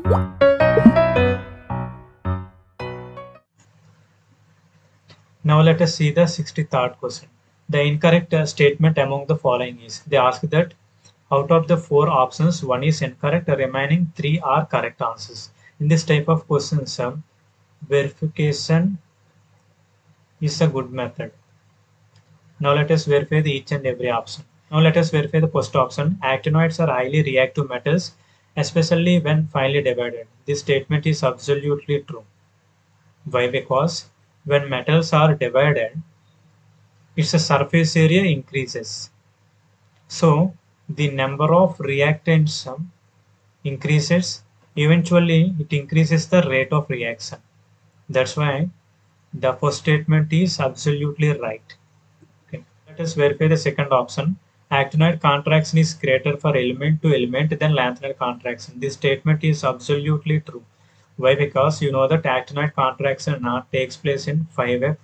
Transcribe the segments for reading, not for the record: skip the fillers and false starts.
Now let us see the 63rd question. The incorrect statement among the following is, they ask that out of the 4 options, 1 is incorrect, the remaining 3 are correct answers. In this type of questions, verification is a good method. Now let us verify each and every option. Now let us verify the first option. Actinoids are highly reactive metals, especially when finely divided. This statement is absolutely true. Why? Because when metals are divided, its surface area increases. So the number of reactants increases. Eventually, it increases the rate of reaction. That's why the first statement is absolutely right. Okay. Let us verify the second option. Actinoid contraction is greater for element to element than lanthanoid contraction. This statement is absolutely true. Why? Because you know that actinoid contraction takes place in 5F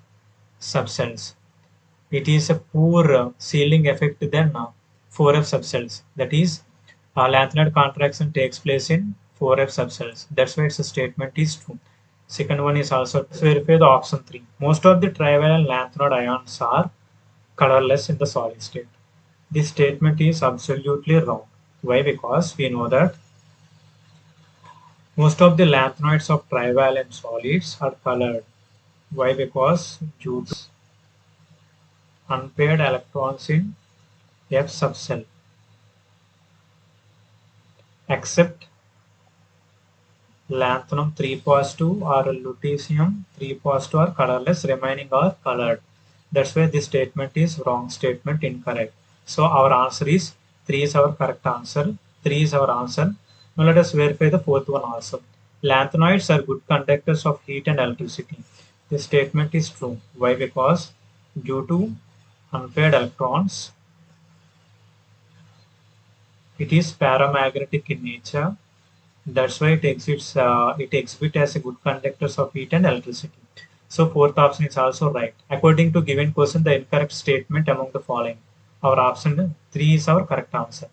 subcells. It is a poor sealing effect than 4F subcells. That is, lanthanoid contraction takes place in 4F subcells. That's why its statement is true. Second one is also, let's verify the option 3. Most of the trivalent lanthanide ions are colorless in the solid state. This statement is absolutely wrong. Why? Because we know that most of the lanthanoids of trivalent solids are colored. Why? Because due to unpaired electrons in F subcell, except lanthanum 3 positive or lutetium 3 positive are colorless, remaining are colored. That's why this statement is wrong statement, incorrect. So our answer is 3 is our correct answer. 3 is our answer. Now let us verify the fourth one also. Lanthanoids are good conductors of heat and electricity. This statement is true. Why? Because due to unpaired electrons, it is paramagnetic in nature. That's why it exhibits as a good conductors of heat and electricity. So fourth option is also right. According to given question, the incorrect statement among the following. Our option 3 is our correct answer.